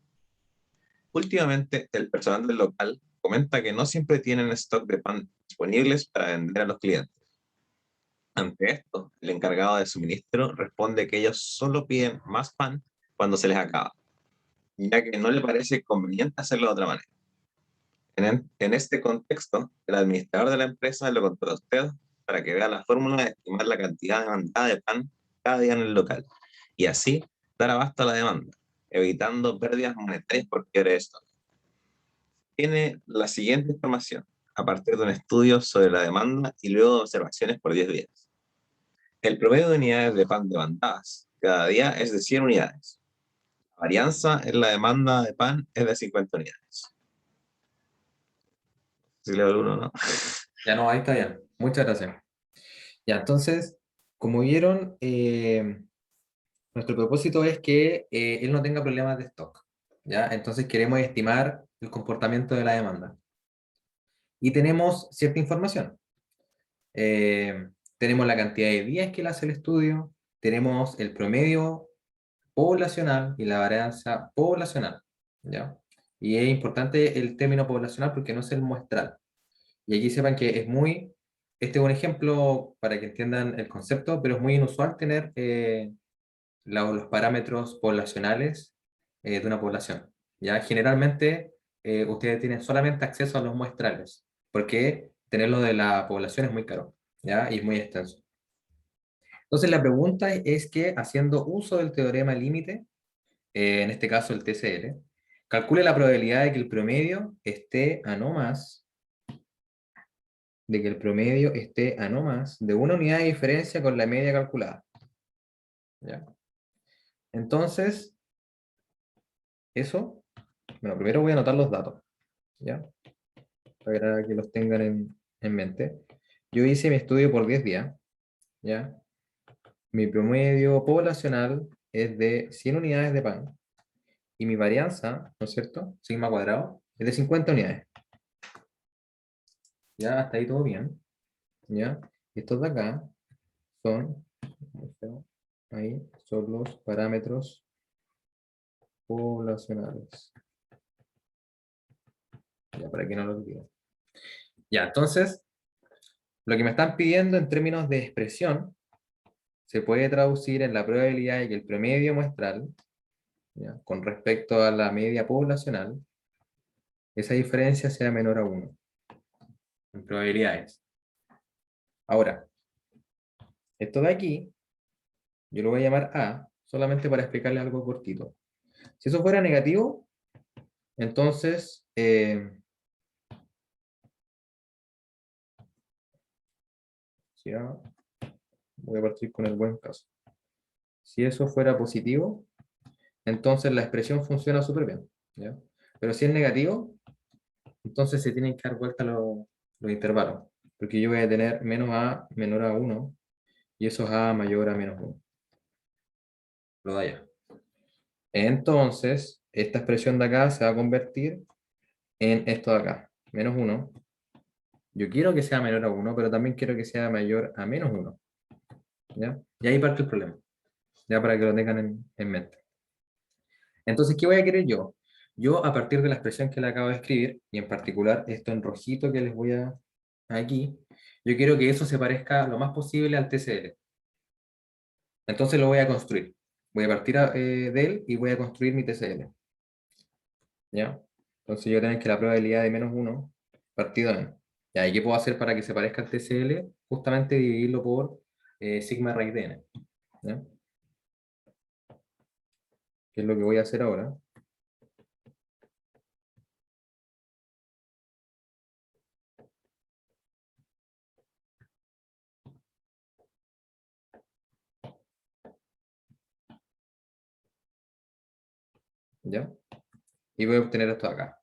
Últimamente, el personal del local comenta que no siempre tienen stock de pan disponibles para vender a los clientes. Ante esto, el encargado de suministro responde que ellos solo piden más pan cuando se les acaba, ya que no le parece conveniente hacerlo de otra manera. En este contexto, el administrador de la empresa lo contrata a usted para que vea la fórmula de estimar la cantidad demandada de pan cada día en el local, y así dar abasto a la demanda, evitando pérdidas monetarias por quiebre de stock. Tiene la siguiente información, a partir de un estudio sobre la demanda y luego de observaciones por 10 días. El promedio de unidades de pan demandadas cada día es de 100 unidades. La varianza en la demanda de pan es de 50 unidades. Si le doy uno, ¿no? Ya no, ahí está bien. Muchas gracias. Ya, entonces, como vieron, nuestro propósito es que él no tenga problemas de stock. ¿Ya? Entonces queremos estimar el comportamiento de la demanda. Y tenemos cierta información. Tenemos la cantidad de días que él hace el estudio, tenemos el promedio poblacional y la varianza poblacional. ¿Ya? Y es importante el término poblacional porque no es el muestral. Y aquí sepan que este es un ejemplo para que entiendan el concepto, pero es muy inusual tener los parámetros poblacionales de una población. ¿Ya? Generalmente ustedes tienen solamente acceso a los muestrales, porque tenerlo de la población es muy caro, ¿ya? Y es muy extenso. Entonces la pregunta es que haciendo uso del teorema límite, en este caso el TCL, calcule la probabilidad de que el promedio esté a no más de una unidad de diferencia con la media calculada. ¿Ya? Entonces, bueno, primero voy a anotar los datos, ¿ya? Para que los tengan en mente. Yo hice mi estudio por 10 días, ¿ya? Mi promedio poblacional es de 100 unidades de pan, y mi varianza, ¿no es cierto? Sigma cuadrado, es de 50 unidades. ¿Ya? Hasta ahí todo bien, ¿ya? Y estos de acá son, ahí, son los parámetros poblacionales. Ya, para que no lo olviden. Ya, entonces, lo que me están pidiendo en términos de expresión se puede traducir en la probabilidad de que el promedio muestral, ¿ya?, con respecto a la media poblacional, esa diferencia sea menor a 1 en probabilidades. Ahora, esto de aquí, yo lo voy a llamar A, solamente para explicarle algo cortito. Si eso fuera negativo, entonces, ya, voy a partir con el buen caso. Si eso fuera positivo, entonces la expresión funciona súper bien, ¿ya? Pero si es negativo, entonces se tienen que dar vuelta los intervalos, porque yo voy a tener menos a menor a 1, y eso es a mayor a menos 1. Lo da ya. Entonces, esta expresión de acá se va a convertir en esto de acá, menos 1. Yo quiero que sea menor a 1, pero también quiero que sea mayor a menos 1. ¿Ya? Y ahí parte el problema, ya para que lo tengan en mente. Entonces, ¿qué voy a querer yo? Yo, a partir de la expresión que le acabo de escribir, y en particular esto en rojito que les voy a aquí, yo quiero que eso se parezca lo más posible al TCL. Entonces lo voy a construir. Voy a partir de él y voy a construir mi TCL. ¿Ya? Entonces yo tengo que la probabilidad de menos 1 partido en. Ya, ¿y qué puedo hacer para que se parezca al TCL? Justamente dividirlo por sigma raíz de n. ¿Ya? Que es lo que voy a hacer ahora. ¿Ya? Y voy a obtener esto de acá.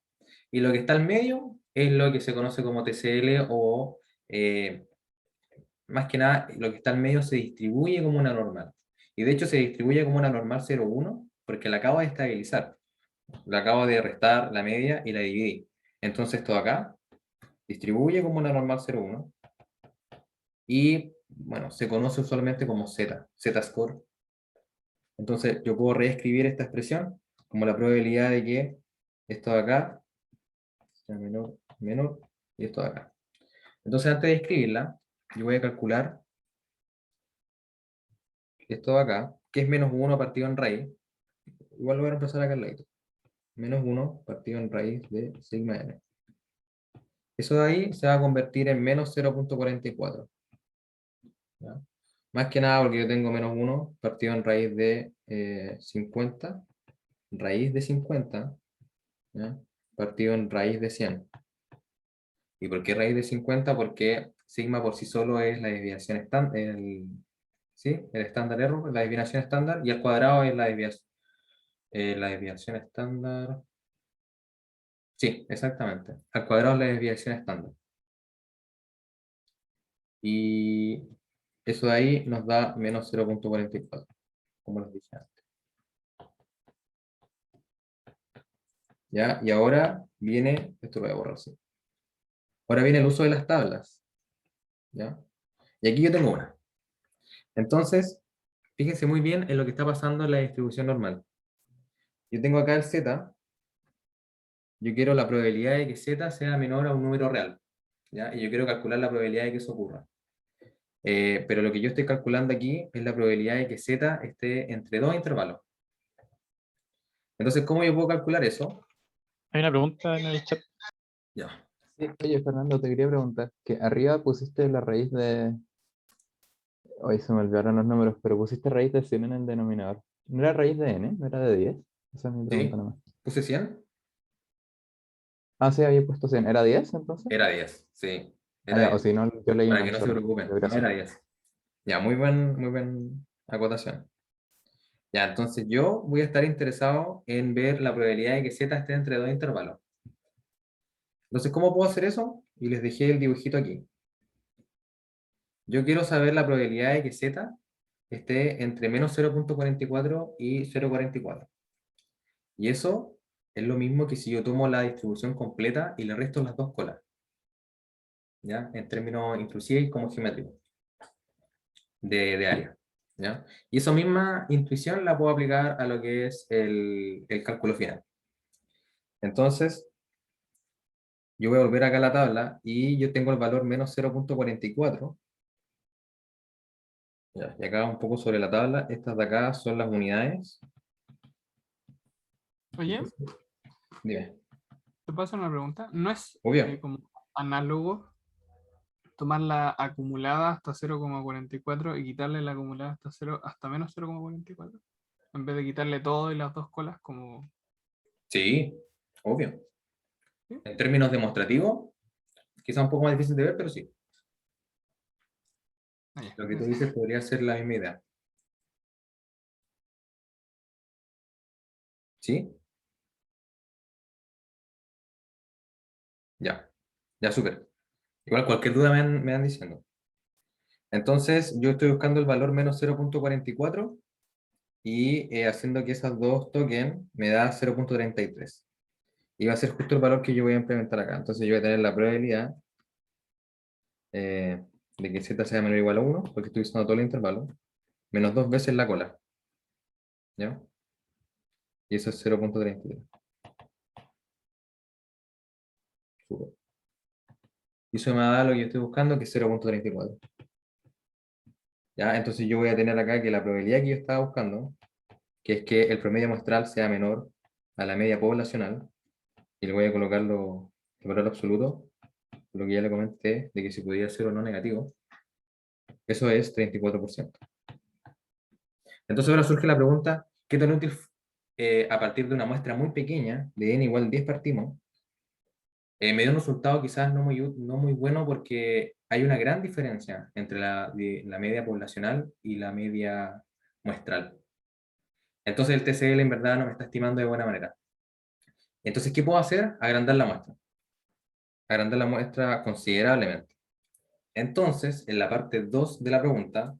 Y lo que está al medio es lo que se conoce como TCL o, más que nada, lo que está al medio se distribuye como una normal. Y de hecho se distribuye como una normal 0,1 porque la acabo de estabilizar. La acabo de restar la media y la dividí. Entonces esto de acá distribuye como una normal 0,1 y, bueno, se conoce usualmente como Z, Z-score. Entonces yo puedo reescribir esta expresión como la probabilidad de que esto de acá sea menor, menor y esto de acá. Entonces antes de escribirla, yo voy a calcular esto de acá, que es menos 1 partido en raíz. Igual lo voy a reemplazar acá al lado. Menos 1 partido en raíz de sigma n. Eso de ahí se va a convertir en menos 0,44. ¿Ya? Más que nada porque yo tengo menos 1 partido en raíz de 50, raíz de 50, ¿ya? Partido en raíz de 100. ¿Y por qué raíz de 50? Porque sigma por sí solo es la desviación estándar, ¿sí? El estándar error, la desviación estándar, y al cuadrado es la desviación estándar. Sí, exactamente. Al cuadrado es la desviación estándar. Y eso de ahí nos da menos 0,44, como les dije antes. ¿Ya? Y ahora viene, esto lo voy a borrar, sí. Ahora viene el uso de las tablas. ¿Ya? Y aquí yo tengo una. Entonces, fíjense muy bien en lo que está pasando en la distribución normal. Yo tengo acá el z, yo quiero la probabilidad de que z sea menor a un número real. ¿Ya? Y yo quiero calcular la probabilidad de que eso ocurra. Pero lo que yo estoy calculando aquí es la probabilidad de que z esté entre dos intervalos. Entonces, ¿cómo yo puedo calcular eso? Hay una pregunta en el chat. Ya. Sí, oye, Fernando, te quería preguntar, que arriba pusiste la raíz de... Hoy se me olvidaron los números, pero pusiste raíz de 100 en el denominador. ¿No era raíz de n? ¿No era de 10? Esa es mi pregunta ¿Sí? nomás. ¿Puse 100? Ah, sí, había puesto 100. ¿Era 10 entonces? Era 10, sí. Ah, Era ya, o 10. si no, yo leí Para mal, que no se sorry. preocupen. No, Gracias. era 10. Ya, muy buen acotación. Ya, entonces yo voy a estar interesado en ver la probabilidad de que z esté entre dos intervalos. Entonces, ¿cómo puedo hacer eso? Y les dejé el dibujito aquí. Yo quiero saber la probabilidad de que z esté entre menos 0,44 y 0,44. Y eso es lo mismo que si yo tomo la distribución completa y le resto las dos colas. ¿Ya? En términos inclusive como geométricos de área. ¿Ya? Y esa misma intuición la puedo aplicar a lo que es el cálculo final. Entonces, yo voy a volver acá a la tabla y yo tengo el valor menos 0,44. Ya, y acá un poco sobre la tabla, estas de acá son las unidades. Oye, Dime, te paso una pregunta. ¿No es obvio. como análogo tomar la acumulada hasta 0,44 y quitarle la acumulada hasta 0 hasta menos 0,44? En vez de quitarle todo y las dos colas como... Sí, obvio. ¿Sí? En términos demostrativos, quizá un poco más difícil de ver, pero sí. Ah, ya, Lo que tú gracias. dices podría ser la misma idea. ¿Sí? Ya, ya súper. Igual cualquier duda me van diciendo. Entonces, yo estoy buscando el valor menos 0,44 y haciendo que esas dos toquen me da 0,33. Y va a ser justo el valor que yo voy a implementar acá. Entonces yo voy a tener la probabilidad de que z sea menor o igual a 1, porque estoy usando todo el intervalo, menos dos veces la cola. ¿Ya? Y eso es 0,33. Súper. Y eso me da lo que yo estoy buscando, que es 0,34. ¿Ya? Entonces yo voy a tener acá que la probabilidad que yo estaba buscando, que es que el promedio muestral sea menor a la media poblacional, y le voy a colocar el valor absoluto, lo que ya le comenté, de que si podía ser o no negativo, eso es 34%. Entonces ahora surge la pregunta, ¿qué tan útil a partir de una muestra muy pequeña, de n igual 10 partimos? Me dio un resultado quizás no muy bueno porque hay una gran diferencia entre la media poblacional y la media muestral. Entonces el TCL en verdad no me está estimando de buena manera. Entonces, ¿qué puedo hacer? Agrandar la muestra. Agrandar la muestra considerablemente. Entonces, en la parte 2 de la pregunta,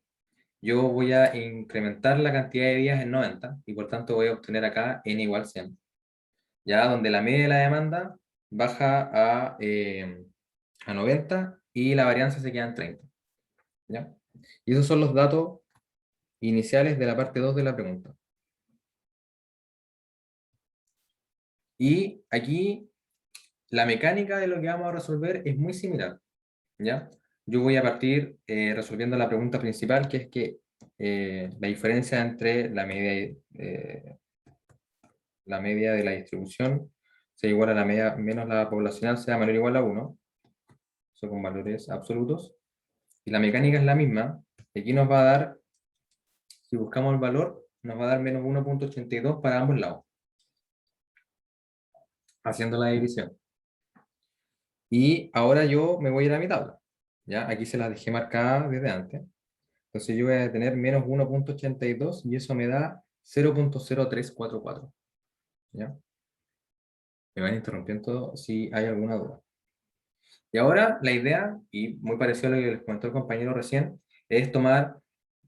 yo voy a incrementar la cantidad de días en 90 y por tanto voy a obtener acá n igual 100. Ya donde la media de la demanda baja a 90 y la varianza se queda en 30. ¿Ya? Y esos son los datos iniciales de la parte 2 de la pregunta. Y aquí la mecánica de lo que vamos a resolver es muy similar. ¿Ya? Yo voy a partir resolviendo la pregunta principal, que es que la diferencia entre la media de la distribución sea igual a la media menos la poblacional sea menor o igual a 1. Eso con valores absolutos. Y la mecánica es la misma. Aquí nos va a dar, si buscamos el valor, nos va a dar menos 1.82 para ambos lados, haciendo la división. Y ahora yo me voy a ir a mi tabla. ¿Ya? Aquí se las dejé marcadas desde antes. Entonces yo voy a tener menos 1.82 y eso me da 0.0344. ¿Ya? Me van interrumpiendo si hay alguna duda. Y ahora la idea, y muy parecido a lo que les comentó el compañero recién, es tomar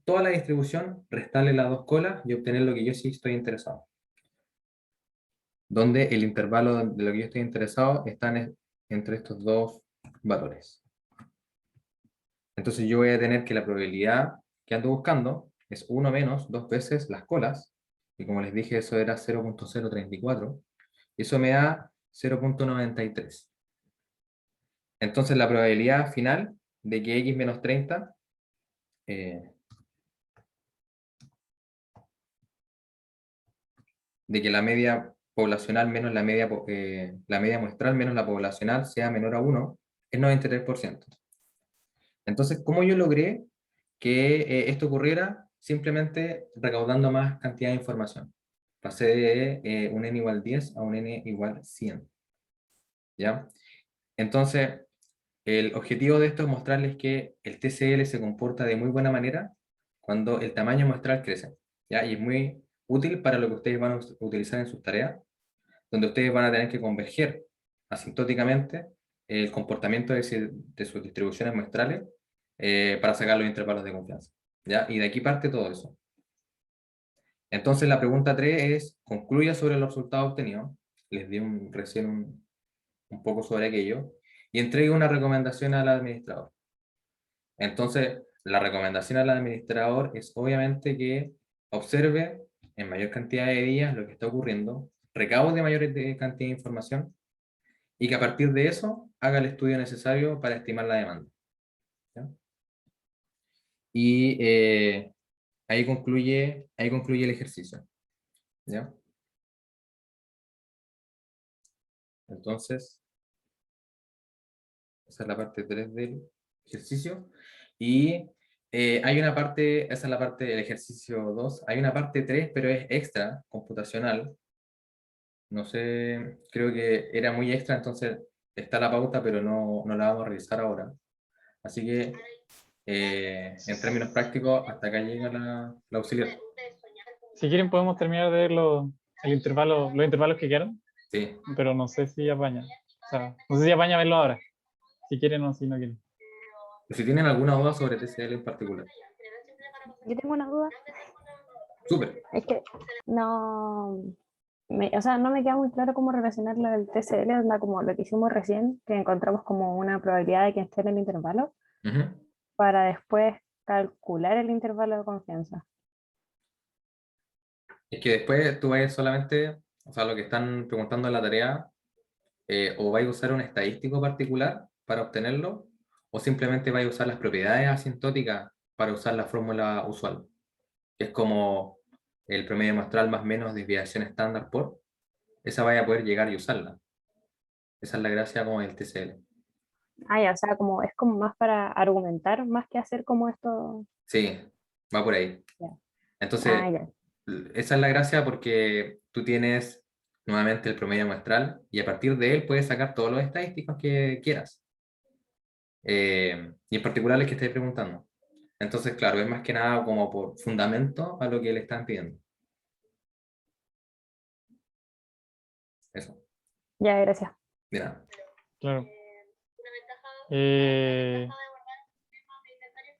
toda la distribución, restarle las dos colas y obtener lo que yo sí estoy interesado. Donde el intervalo de lo que yo estoy interesado está entre estos dos valores. Entonces yo voy a tener que la probabilidad que ando buscando es 1 menos 2 veces las colas, y como les dije eso era 0.034, y eso me da 0.93. Entonces la probabilidad final de que x menos 30 de que la media poblacional menos la media muestral menos la poblacional sea menor a 1 es 93%. Entonces, ¿cómo yo logré que esto ocurriera? Simplemente recaudando más cantidad de información. Pasé de un n igual 10 a un n igual 100. ¿Ya? Entonces, el objetivo de esto es mostrarles que el TCL se comporta de muy buena manera cuando el tamaño muestral crece. ¿Ya? Y es muy útil para lo que ustedes van a utilizar en sus tareas, donde ustedes van a tener que converger asintóticamente el comportamiento de sus distribuciones muestrales para sacar los intervalos de confianza. ¿Ya? Y de aquí parte todo eso. Entonces la pregunta 3 es, concluya sobre los resultados obtenidos. Les di recién un poco sobre aquello. Y entregue una recomendación al administrador. Entonces, la recomendación al administrador es obviamente que observe en mayor cantidad de días lo que está ocurriendo, recaude mayor cantidad de información y que a partir de eso haga el estudio necesario para estimar la demanda. ¿Ya? Y ahí concluye el ejercicio. ¿Ya? Entonces, esa es la parte 3 del ejercicio. Y hay una parte, esa es la parte del ejercicio 2, hay una parte 3, pero es extra, computacional. No sé, creo que era muy extra, entonces está la pauta, pero no la vamos a revisar ahora. Así que, en términos prácticos, hasta acá llega la auxiliar. Si quieren podemos terminar de ver los intervalos que quedaron, Sí. pero no sé si apaña. O sea, no sé si apaña verlo ahora. Si quieren o si no quieren. Si tienen alguna duda sobre TCL en particular. Yo tengo una duda. Súper. Es que no, o sea, no me queda muy claro cómo relacionar lo del TCL, onda como lo que hicimos recién, que encontramos como una probabilidad de que esté en el intervalo, Ujú. para después calcular el intervalo de confianza. Es que después tú vas solamente, o sea, lo que están preguntando en la tarea, o vais a usar un estadístico particular para obtenerlo, o simplemente vais a usar las propiedades asintóticas para usar la fórmula usual, que es como el promedio muestral más menos desviación estándar esa vaya a poder llegar y usarla. Esa es la gracia como del TCL. Ya, o sea, como es como más para argumentar, más que hacer como esto. Sí, va por ahí. Ya. Entonces, Ya. esa es la gracia porque tú tienes nuevamente el promedio muestral y a partir de él puedes sacar todos los estadísticos que quieras. Y en particular el que estés preguntando. Entonces, claro, es más que nada como por fundamento a lo que le están pidiendo. Eso, Ya, gracias. de nada. Claro.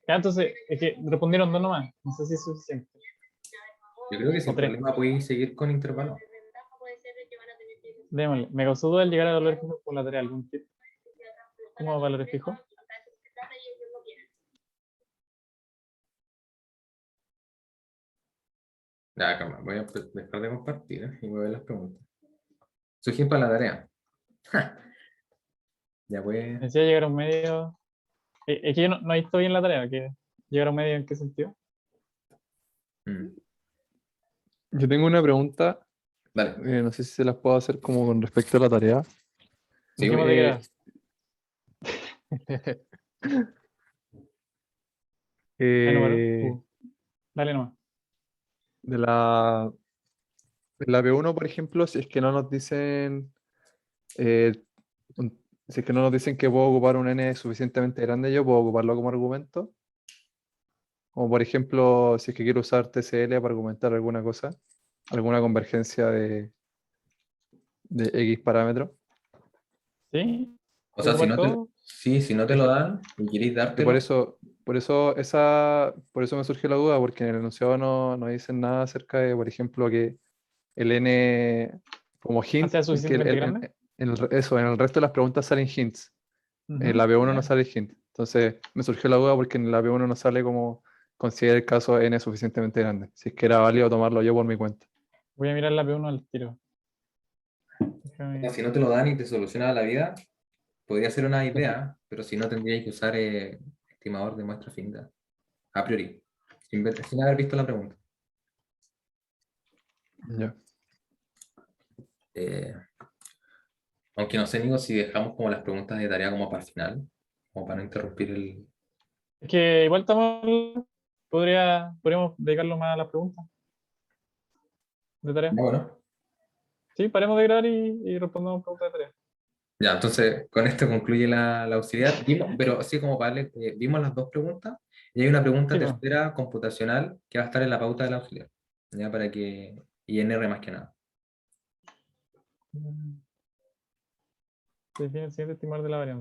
Ya, entonces, es que respondieron dos nomás. No sé si es suficiente. Yo creo que O sin tres. problema podéis seguir con intervalos. Démosle. Me causó duda el llegar a valores fijos por la tarea. ¿Algún tip? ¿Cómo valores fijos? Ya, calma, voy a dejar de compartir y voy a ver las preguntas. Sugiero para la tarea. Ya pues. Decía llegar a un medio. Es que yo no he visto bien la tarea. Que llegar a un medio, ¿en qué sentido? mm, Yo tengo una pregunta, Dale. no sé si se las puedo hacer como con respecto a la tarea. Sí, Dejemos de Eh, quedar. ¿Hay número? eh, Dale nomás. de la B1, por ejemplo, si es que no nos dicen, eh, si es que no nos dicen que puedo ocupar un n suficientemente grande, yo puedo ocuparlo como argumento. Como por ejemplo, si es que quiero usar TCL para argumentar alguna cosa, alguna convergencia de X parámetro. ¿Sí? o sea, ¿Puedo ocupar todo? si no te lo dan y queréis Que dártelo, por eso me surgió la duda, porque en el enunciado no dicen nada acerca de, por ejemplo, que el n como hint, ¿Sea que suficientemente grande? eso, en el resto de las preguntas salen hints. En la Ujú. B1 no sale hint. Entonces me surgió la duda porque en la B1 no sale como considera el caso n suficientemente grande. Si es que era válido tomarlo yo por mi cuenta. Voy a mirar la P1 al tiro. o sea, Déjame- si no te lo dan y te soluciona la vida, podría ser una idea, pero si no tendríais que usar estimador de muestra finita, a priori, sin haber visto la pregunta. Ya. Eh, Aunque no sé, Nico, si dejamos como las preguntas de tarea como para el final, como para no interrumpir el... Es que igual estamos. Podríamos dedicarlo más a las preguntas de tarea. Bueno, Sí, paremos de grabar y respondamos preguntas de tarea. ya, entonces con esto concluye la auxiliar. Pero así como para darle, vimos las dos preguntas y hay una pregunta Sí, pues. tercera computacional que va a estar en la pauta de la auxiliar, ya para que, y en R más que nada. Se define el siguiente estimador de la varianza.